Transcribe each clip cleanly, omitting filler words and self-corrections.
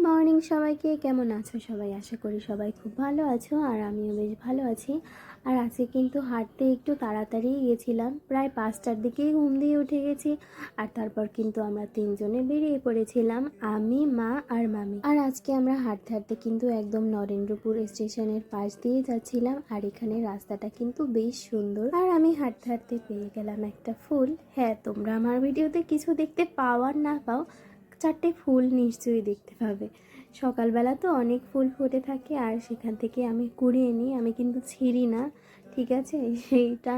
Morning সবাইকে, কেমন আছো সবাই? আশা করি সবাই খুব ভালো আছো, আর আমিও বেশ ভালো আছি। আর আজকে কিন্তু হাঁটতে একটু তাড়াতাড়ি গেছিলাম, প্রায় 5টার দিকেই ঘুম দিয়ে উঠে গেছি। আর তারপর কিন্তু আমরা তিনজনে বেরিয়ে পড়েছিলাম, আমি, মা আর মামি। আর আজকে আমরা হাঁটতে হাঁটতে কিন্তু একদম নরেন্দ্রপুর স্টেশনের পাশ দিয়ে যাচ্ছিলাম। আর এখানে রাস্তাটা কিন্তু বেশ সুন্দর। আর আমি হাঁটতে হাঁটতে পেয়ে গেলাম একটা ফুল। হ্যাঁ, তোমরা আমার ভিডিওতে কিছু দেখতে পাও আর না পাও, 4টে ফুল নিশ্চয়ই দেখতে পাবে। সকালবেলা তো অনেক ফুল ফুটে থাকে, আর সেখান থেকে আমি কুড়িয়ে নিই, আমি কিন্তু ছিঁড়ি না, ঠিক আছে? সেইটা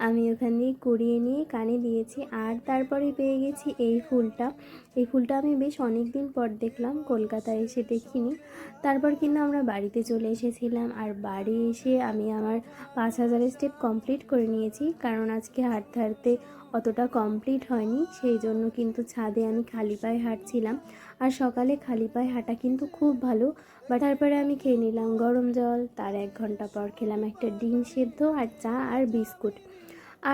আমি ওখান দিয়ে কুড়িয়ে নিয়ে কানে দিয়েছি। আর তারপরে পেয়ে গেছি এই ফুলটা। এই ফুলটা আমি বেশ অনেক দিন পর দেখলাম, কলকাতায় এসে দেখিনি। তারপর কিন্তু আমরা বাড়িতে চলে এসেছিলাম, আর বাড়ি এসে আমি আমার 5000 স্টেপ কমপ্লিট করে নিয়েছি, কারণ আজকে হাঁটতে হাঁটতে অতটা কমপ্লিট হয়নি, সেই জন্য কিন্তু ছাদে আমি খালি পায়ে হাঁটছিলাম। আর সকালে খালি পায়ে হাঁটা কিন্তু খুব ভালো। বা তারপরে আমি খেয়ে নিলাম গরম জল, তার 1 ঘন্টা পর খেলাম একটা ডিম সেদ্ধ আর চা আর বিস্কুট।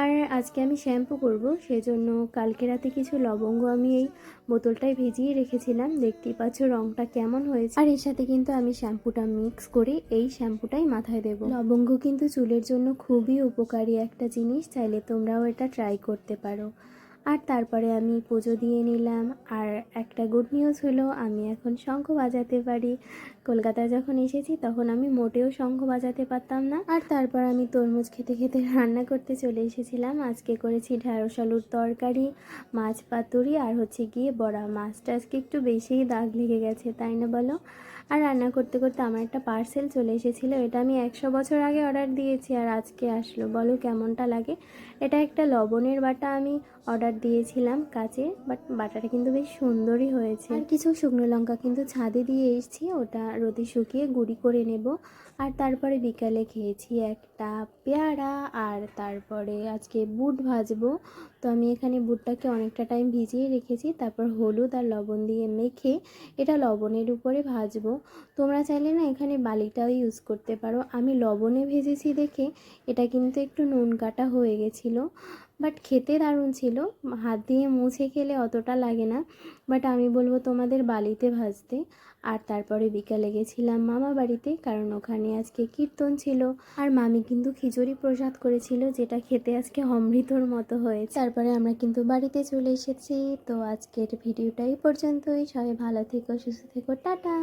আর আজকে আমি শ্যাম্পু করব, সেজন্য কালকে রাতে কিছু লবঙ্গ আমি এই বোতলটায় ভিজিয়ে রেখেছিলাম। দেখতেই পাচ্ছ রঙটা কেমন হয়েছে। আর এর সাথে কিন্তু আমি শ্যাম্পুটা মিক্স করে এই শ্যাম্পুটাই মাথায় দেব। লবঙ্গ কিন্তু চুলের জন্য খুবই উপকারী একটা জিনিস, চাইলে তোমরাও এটা ট্রাই করতে পারো। আর তারপরে আমি পুজো দিয়ে নিলাম। আর একটা গুড নিউজ হলো, আমি এখন শঙ্খ বাজাতে পারি। কলকাতায় যখন এসেছি তখন আমি মোটেও শঙ্খ বাজাতে পারতাম না। আর তারপর আমি তরমুজ খেতে খেতে রান্না করতে চলে এসেছিলাম। আজকে করেছি ঢ্যাঁড়স আলুর তরকারি, মাছ পাতুরি, আর হচ্ছে গিয়ে বড়া। মাছটা আজকে একটু বেশিই দাগ লেগে গেছে, তাই না বলো? আর রান্না করতে করতে আমার একটা পার্সেল চলে এসেছিলো, এটা আমি 100 বছর আগে অর্ডার দিয়েছি আর আজকে আসলো। বলো কেমনটা লাগে? এটা একটা লবণের বাটা আমি অর্ডার দিয়েছিলাম কাচে, বাট বাটাটা কিন্তু বেশ সুন্দরই হয়েছে। আর কিছু শুকনো লঙ্কা কিন্তু ছাদে দিয়ে এসেছি, ওটা রোদে শুকিয়ে গুঁড়ি করে নেব। আর তারপরে বিকালে খেয়েছি একটা পেয়ারা। আর তারপরে আজকে বুট ভাজবো, তো আমি এখানে বুটটাকে অনেকটা টাইম ভিজিয়ে রেখেছি, তারপর হলুদ আর লবণ দিয়ে মেখে এটা লবণের উপরে ভাজবো। তোমরা চাইলে না এখানে বালিটাও ইউজ করতে পারো। আমি লবণে ভেজেছি দেখে এটা কিন্তু একটু নুন কাটা হয়ে গেছিলো, বাট খেতে দারুণ ছিল। হাত দিয়ে মুছে খেলে অতটা লাগে না, বাট আমি বলবো তোমাদের বালিতে ভাজতে। আর তারপরে বিকালে গেছিলাম মামা বাড়িতে, কারণ ওখানে আজকে কীর্তন ছিল। আর মামি কিন্তু খিচুড়ি প্রসাদ করেছিল, যেটা খেতে আজকে অমৃতর মতো হয়েছে। তারপরে আমরা কিন্তু বাড়িতে চলে এসেছি। তো আজকের ভিডিওটা এই পর্যন্তই। সবাই ভালো থেকো, সুস্থ থেকো, টাটা।